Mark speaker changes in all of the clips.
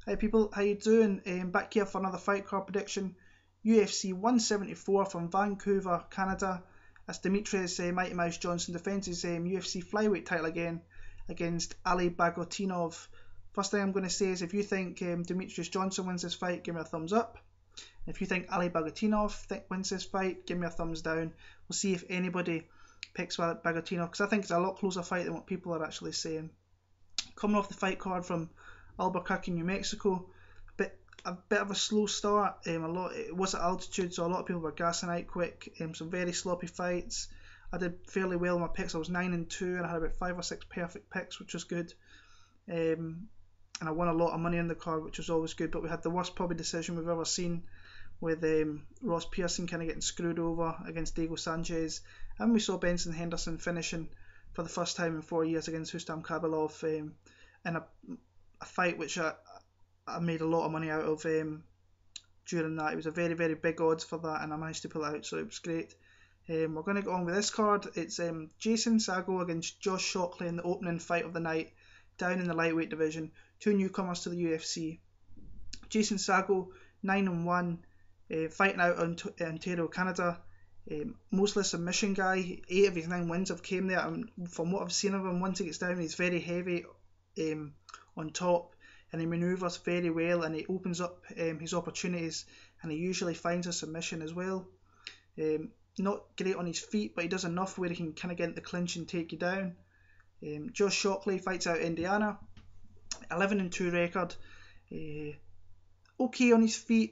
Speaker 1: Hi people, how you doing? Back here for another fight card prediction. UFC 174 from Vancouver, Canada. That's Demetrious Mighty Mouse Johnson defends his UFC Flyweight title again against Ali Bagautinov. First thing I'm going to say is if you think Demetrious Johnson wins this fight, give me a thumbs up. If you think Ali Bagautinov wins this fight, give me a thumbs down. We'll see if anybody picks Bagautinov, because I think it's a lot closer fight than what people are actually saying. Coming off the fight card from Albuquerque, New Mexico, a bit of a slow start. It was at altitude, so a lot of people were gassing out quick. Some very sloppy fights. I did fairly well in my picks. I was 9-2, and I had about 5 or 6 perfect picks, which was good. And I won a lot of money on the card, which was always good. But we had the worst probably decision we've ever seen, with Ross Pearson kind of getting screwed over against Diego Sanchez, and we saw Benson Henderson finishing for the first time in 4 years against Rustam Khabilov in a fight which I made a lot of money out of during that. It was a very, very big odds for that, and I managed to pull it out, so it was great. We're going to go on with this card. It's Jason Saggo against Josh Shockley in the opening fight of the night, down in the lightweight division. Two newcomers to the UFC. Jason Saggo, 9-1, fighting out in Ontario, Canada. Mostly a submission guy. 8 of his 9 wins have came there, and from what I've seen of him, once he gets down, he's very heavy on top, and he manoeuvres very well, and he opens up his opportunities, and he usually finds a submission as well. Not great on his feet, but he does enough where he can kind of get into the clinch and take you down. Josh Shockley fights out Indiana, 11-2 record. Okay on his feet.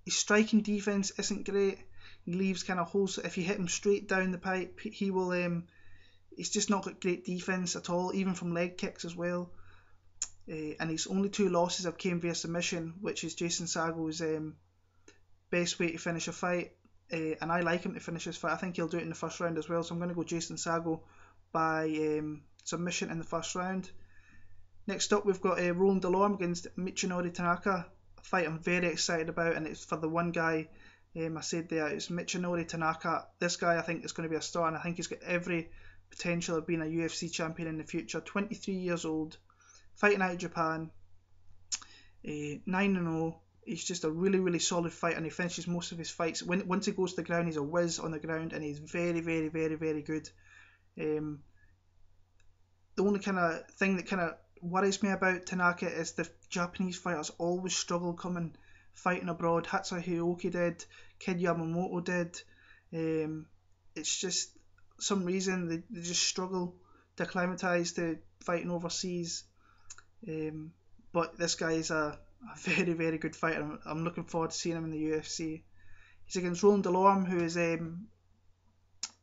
Speaker 1: His striking defense isn't great. He leaves kind of holes. If you hit him straight down the pipe, he will. He's just not got great defense at all, even from leg kicks as well. And his only 2 losses have came via submission, which is Jason Saggo's best way to finish a fight. And I like him to finish this fight. I think he'll do it in the first round as well. So I'm going to go Jason Saggo by submission in the first round. Next up, we've got Roland Delorme against Michinori Tanaka. A fight I'm very excited about, and it's for the one guy I said there. It's Michinori Tanaka. This guy I think is going to be a star, and I think he's got every potential of being a UFC champion in the future. 23 years old, fighting out of Japan, 9-0. He's just a really, really solid fighter, and he finishes most of his fights. Once he goes to the ground, he's a whiz on the ground, and he's very, very, very, very good. The only kind of thing that kind of worries me about Tanaka is the Japanese fighters always struggle fighting abroad. Hatsuhiro Hioki did, Kid Yamamoto did. It's just some reason they just struggle to acclimatise to fighting overseas. But this guy is a very, very good fighter. I'm looking forward to seeing him in the UFC. He's against Roland Delorme, who is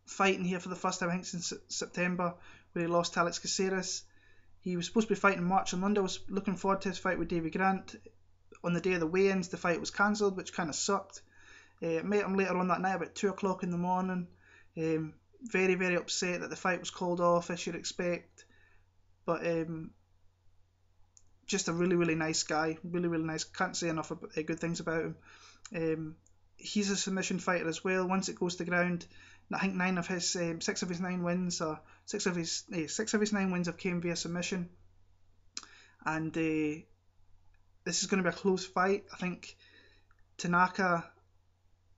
Speaker 1: fighting here for the first time I think since September, where he lost to Alex Caceres. He was supposed to be fighting in March in London. I was looking forward to his fight with Davy Grant. On the day of the weigh-ins, the fight was cancelled, which kind of sucked. Met him later on that night about 2 o'clock in the morning. Very, very upset that the fight was called off, as you'd expect. But just a really, really nice guy. Really, really nice. Can't say enough good things about him. He's a submission fighter as well. Once it goes to ground, I think 6 of his 9 wins, or 6 of his 9 wins have came via submission. And this is going to be a close fight. I think Tanaka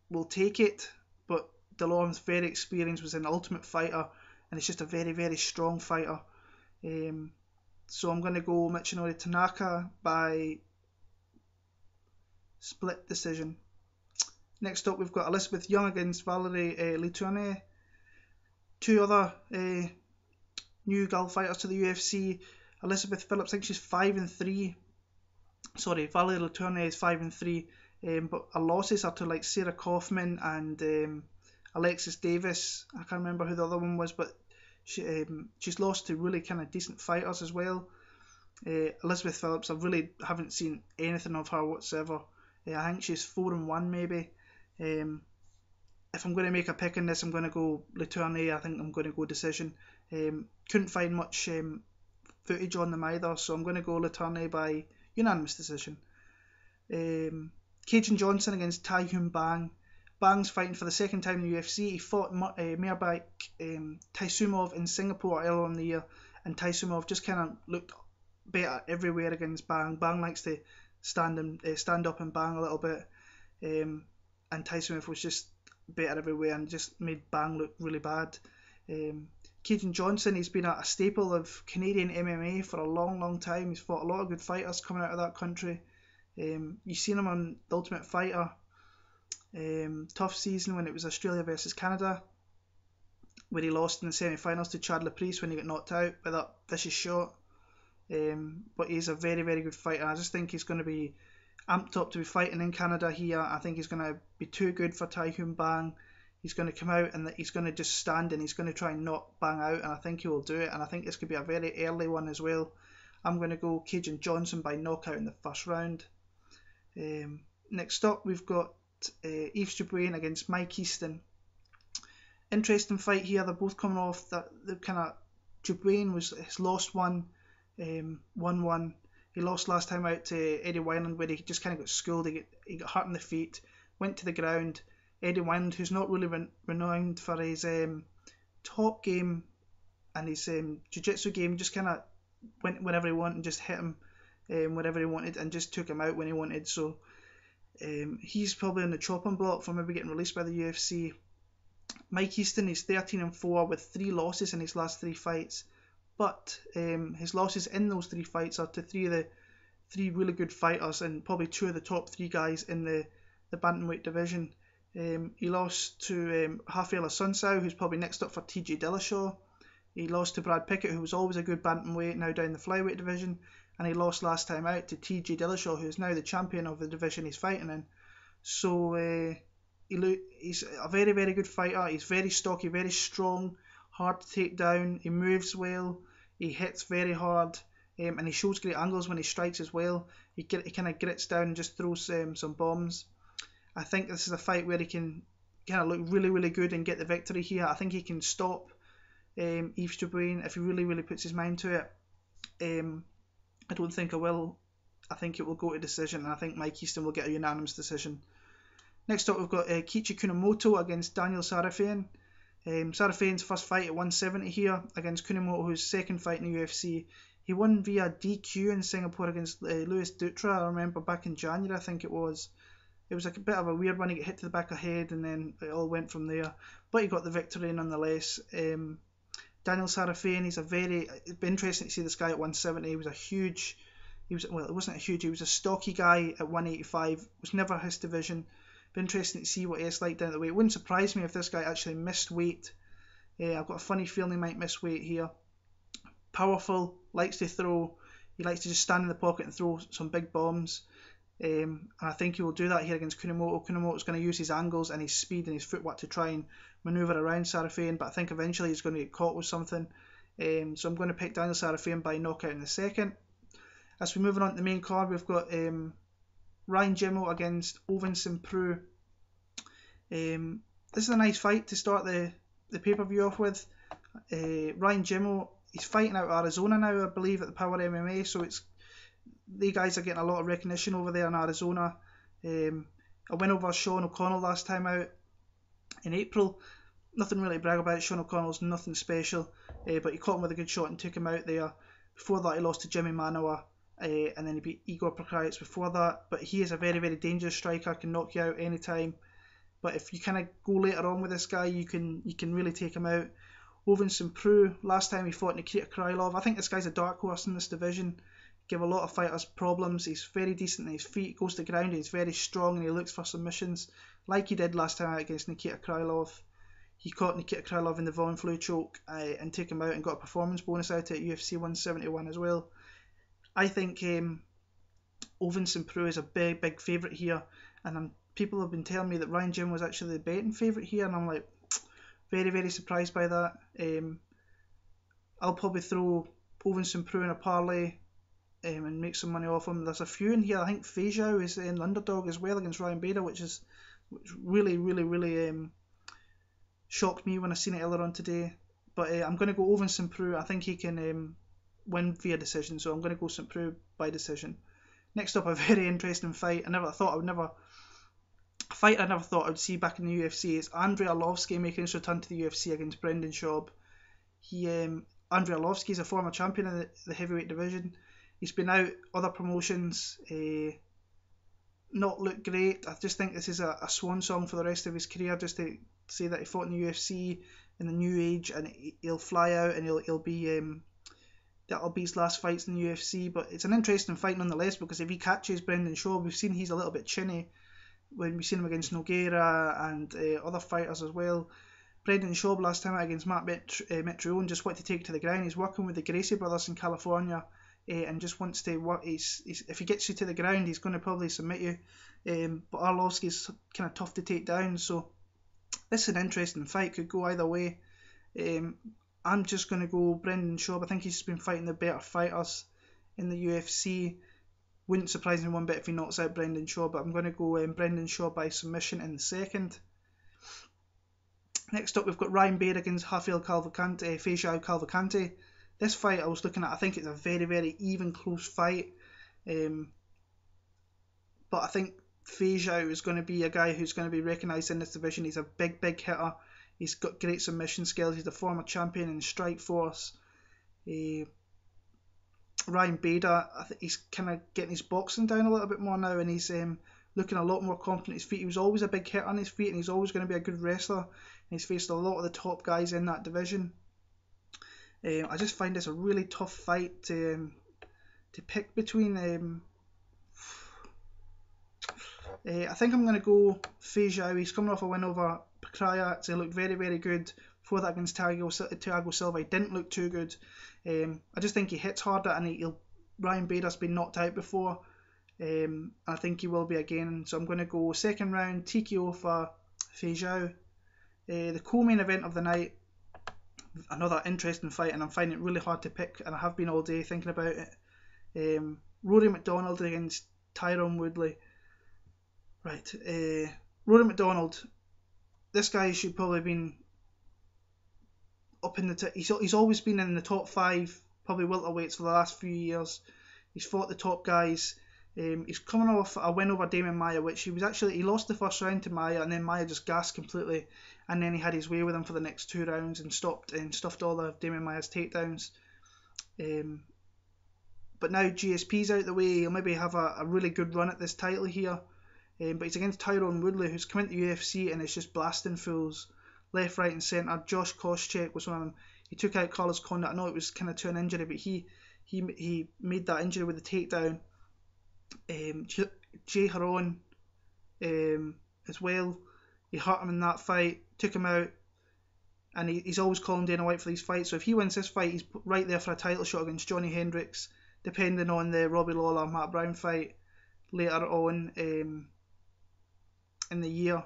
Speaker 1: will take it, but Delorme's very experienced, was an Ultimate Fighter, and he's just a very, very strong fighter. So I'm going to go Michinori Tanaka by split decision. Next up, we've got Elizabeth Young against Valerie Letourneau. 2 other new girl fighters to the UFC. Elizabeth Phillips, I think she's 5-3. Sorry, Valerie Letourneau is 5-3. But her losses are to like Sarah Kaufman and Alexis Davis. I can't remember who the other one was, but she's lost to really kind of decent fighters as well. Elizabeth Phillips, I really haven't seen anything of her whatsoever. I think she's 4-1 maybe. If I'm going to make a pick in this, I'm going to go Letourneau. I think I'm going to go decision. Couldn't find much footage on them either, so I'm going to go Letourneau by unanimous decision. Cajun Johnson against Taehoon Bang. Bang's fighting for the second time in the UFC. He fought Mirbek Taisumov in Singapore earlier in the year, and Taisumov just kind of looked better everywhere against Bang. Bang likes to stand up and bang a little bit. And Tyson Smith was just better everywhere and just made Bang look really bad. Keaton Johnson, he's been a staple of Canadian MMA for a long time. He's fought a lot of good fighters coming out of that country. You've seen him on The Ultimate Fighter. Tough season when it was Australia versus Canada, where he lost in the semi-finals to Chad Laprice when he got knocked out by that vicious shot. But he's a very good fighter. I just think he's going to be amped up to be fighting in Canada here. I think he's going to be too good for Tyson Bang. He's going to come out and he's going to just stand and he's going to try and knock Bang out, and I think he will do it, and I think this could be a very early one as well. I'm going to go Keaton Johnson by knockout in the first round. Next up we've got Yves Dubuin against Mike Easton. Interesting fight here. They're both coming off that the kind of Dubuin has lost one, won one. He lost last time out to Eddie Wineland where he just kind of got schooled. He got hurt in the feet, went to the ground. Eddie Wineland, who's not really renowned for his top game and his jiu-jitsu game, just kind of went wherever he wanted and just hit him wherever he wanted and just took him out when he wanted. So he's probably on the chopping block for maybe getting released by the UFC. Mike Easton is 13-4 with 3 losses in his last 3 fights, but his losses in those 3 fights are to 3 of the 3 really good fighters and probably 2 of the top 3 guys in the bantamweight division. He lost to Rafael Asuncao, who's probably next up for TJ Dillashaw. He lost to Brad Pickett, who was always a good bantamweight, now down the flyweight division, and he lost last time out to TJ Dillashaw, who is now the champion of the division he's fighting in. So he's a very good fighter. He's very stocky, very strong, hard to take down. He moves well, he hits very hard, and he shows great angles when he strikes as well. He kind of grits down and just throws some bombs. I think this is a fight where he can kind of look really good and get the victory here. I think he can stop Yves Dubuin if he really puts his mind to it. I don't think it will. I think it will go to decision, and I think Mike Easton will get a unanimous decision. Next up we've got Kiichi Kunamoto against Daniel Sarafian. Sarafian's first fight at 170 here against Kunamoto, whose second fight in the UFC. He won via DQ in Singapore against Louis Dutra, I remember back in January, I think it was. It was a bit of a weird one. He got hit to the back of the head and then it all went from there. But he got the victory nonetheless. Daniel Sarafian, it'd be interesting to see this guy at 170. He was a stocky guy at 185. It was never his division. Be interesting to see what he's like down the weight. It wouldn't surprise me if this guy actually missed weight. I've got a funny feeling he might miss weight here. Powerful, likes to throw. He likes to just stand in the pocket and throw some big bombs. And I think he will do that here against Kunamoto. Kunamoto's going to use his angles and his speed and his footwork to try and manoeuvre around Sarafian, but I think eventually he's going to get caught with something. So I'm going to pick Daniel Sarafian by knockout in the second. As we're moving on to the main card, we've got Ryan Jimmo against Ovince St. Preux. This is a nice fight to start the pay-per-view off with. Ryan Jimmo, he's fighting out of Arizona now, I believe, at the Power MMA, so the guys are getting a lot of recognition over there in Arizona. I went over Sean O'Connell last time out in April. Nothing really to brag about. Sean O'Connell's nothing special, but he caught him with a good shot and took him out there. Before that, he lost to Jimmy Manoa, and then he beat Igor Prokopich before that. But he is a very dangerous striker, can knock you out anytime. But if you kind of go later on with this guy, you can really take him out. Ovince St. Preux, last time he fought Nikita Krylov. I think this guy's a dark horse in this division. Give a lot of fighters problems. He's very decent on his feet, goes to ground, he's very strong, and he looks for submissions like he did last time out against Nikita Krylov. He caught Nikita Krylov in the Von Flue choke and took him out and got a performance bonus out at UFC 171 as well. I think Ovince St. Preux is a big favourite here, and people have been telling me that Ryan Jim was actually the betting favourite here, and I'm like very surprised by that. I'll probably throw Ovince St. Preux in a parlay and make some money off him. There's a few in here. I think Feijao is in underdog as well against Ryan Bader, which really shocked me when I seen it earlier on today. But I'm going to go Ovince St. Preux. I think he can win via decision, so I'm going to go St. Preux by decision. Next up, a very interesting fight. A fight I never thought I'd see back in the UFC. It's Andrei Arlovski making his return to the UFC against Brendan Schaub. Andrei Arlovski is a former champion in the heavyweight division. He's been out other promotions. not look great. I just think this is a swan song for the rest of his career, just to say that he fought in the UFC in the new age, and he'll fly out, and he'll be that'll be his last fights in the UFC. But it's an interesting fight nonetheless, because if he catches Brendan Schaub, we've seen he's a little bit chinny when we've seen him against Nogueira and other fighters as well. Brendan Schaub last time out against Matt Mitrione just wanted to take it to the ground. He's working with the Gracie brothers in California, and just wants to work. If he gets you to the ground, he's going to probably submit you. But Arlovski's kind of tough to take down, so this is an interesting fight. Could go either way. I'm just going to go Brendan Schaub. I think he's been fighting the better fighters in the UFC. Wouldn't surprise me one bit if he knocks out Brendan Schaub, but I'm going to go Brendan Schaub by submission in the second. Next up, we've got Ryan Bader against Rafael Feijao Cavalcante. This fight I was looking at, I think it's a very, very even, close fight. But I think Feijao is going to be a guy who's going to be recognised in this division. He's a big, big hitter. He's got great submission skills. He's the former champion in Strikeforce. Ryan Bader, I think he's kind of getting his boxing down a little bit more now, and he's looking a lot more confident on his feet. He was always a big hitter on his feet, and he's always going to be a good wrestler. And he's faced a lot of the top guys in that division. I just find this a really tough fight to pick between. I think I'm going to go Feijao. He's coming off a win over Pekraja. He looked very, very good. Before that against Thiago Silva, he didn't look too good. I just think he hits harder, and Ryan Bader's been knocked out before. I think he will be again. So I'm going to go second round TKO for Feijao. The co-main event of the night, another interesting fight, and I'm finding it really hard to pick, and I have been all day thinking about it. Rory MacDonald against Tyron Woodley. Right, Rory MacDonald, this guy should probably have been up in the he's always been in the top 5 probably welterweights for the last few years. He's fought the top guys. He's coming off a win over Demian Maia, which he lost the first round to Maia, and then Maia just gassed completely, and then he had his way with him for the next 2 rounds and stuffed all of Demian Maia's takedowns. But now GSP's out the way, he'll maybe have a really good run at this title here. But he's against Tyron Woodley, who's come into UFC and is just blasting fools left, right and centre. Josh Koscheck was one of them. He took out Carlos Condit. I know it was kind of to an injury, but he made that injury with the takedown. Hieron as well. He hurt him in that fight, took him out, and he's always calling Dana White for these fights. So if he wins this fight, he's right there for a title shot against Johnny Hendricks, depending on the Robbie Lawler Matt Brown fight later on in the year.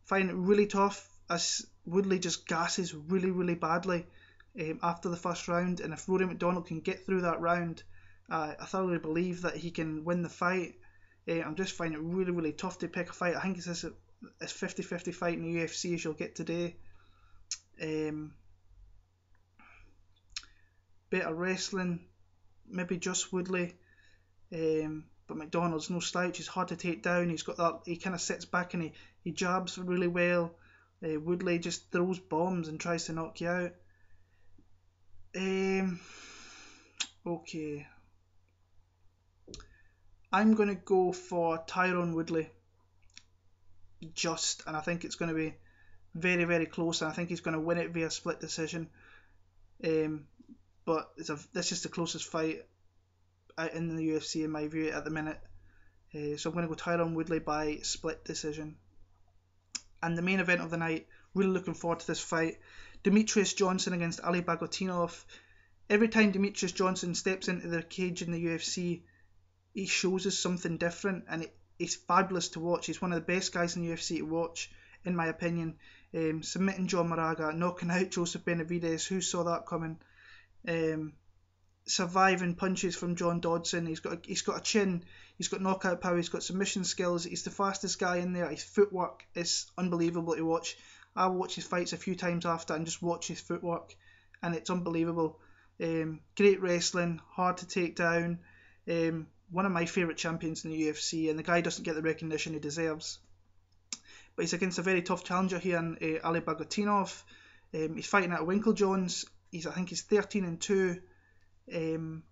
Speaker 1: Find it really tough as Woodley just gasses really, really badly after the first round, and if Rory MacDonald can get through that round, I thoroughly believe that he can win the fight. I'm just finding it really, really tough to pick a fight. I think it's this 50-50 fight in the UFC as you'll get today. Better wrestling, maybe just Woodley. But MacDonald's no slouch. He's hard to take down. He's got that. He kind of sits back and he jabs really well. Woodley just throws bombs and tries to knock you out. Okay. I'm going to go for Tyron Woodley. And I think it's going to be very, very close. And I think he's going to win it via split decision. But this is the closest fight in the UFC in my view at the minute. So I'm going to go Tyron Woodley by split decision. And the main event of the night, really looking forward to this fight. Demetrious Johnson against Ali Bagautinov. Every time Demetrious Johnson steps into the cage in the UFC, he shows us something different, and he's fabulous to watch. He's one of the best guys in the UFC to watch, in my opinion. Submitting John Moraga, knocking out Joseph Benavidez, who saw that coming? Surviving punches from John Dodson. He's got a chin, he's got knockout power, he's got submission skills, he's the fastest guy in there. His footwork is unbelievable to watch. I watch his fights a few times after and just watch his footwork, and it's unbelievable. Great wrestling, hard to take down. One of my favourite champions in the UFC, and the guy doesn't get the recognition he deserves. But he's against a very tough challenger here in Ali Bagautinov. He's fighting out of Winklejohns. I think he's 13-2 in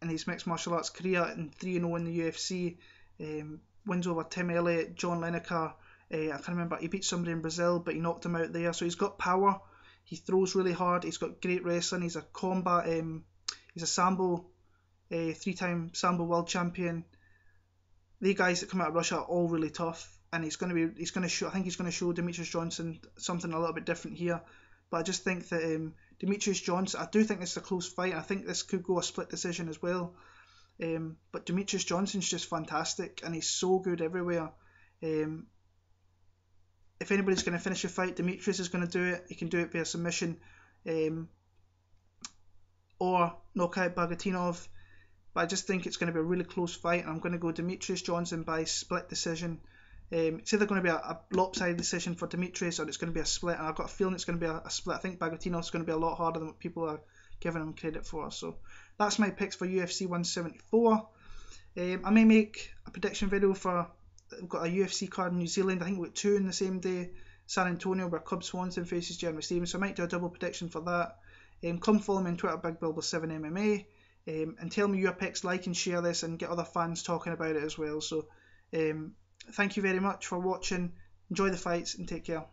Speaker 1: his mixed martial arts career and 3-0 in the UFC. Wins over Tim Elliott, John Lineker. I can't remember, he beat somebody in Brazil, but he knocked him out there. So he's got power, he throws really hard, he's got great wrestling, he's a combat, he's a Sambo, 3-time Sambo world champion. The guys that come out of Russia are all really tough, and I think he's going to show Demetrious Johnson something a little bit different here. But I just think that Demetrious Johnson, I do think this is a close fight. I think this could go a split decision as well. But Demetrious Johnson's just fantastic, and he's so good everywhere. If anybody's going to finish a fight, Demetrious is going to do it. He can do it via submission or knock out Bagautinov. But I just think it's going to be a really close fight, and I'm going to go Demetrious Johnson by split decision. It's either going to be a lopsided decision for Demetrious, or it's going to be a split, and I've got a feeling it's going to be a split. I think Bagautinov is going to be a lot harder than what people are giving him credit for. So that's my picks for UFC 174. I may make a prediction video for, we've got a UFC card in New Zealand. I think we've got 2 in the same day. San Antonio, where Cub Swanson faces Jeremy Stevens. So I might do a double prediction for that. Come follow me on Twitter, BigBilbo7MMA. And tell me your picks, like and share this, and get other fans talking about it as well. So thank you very much for watching. Enjoy the fights and take care.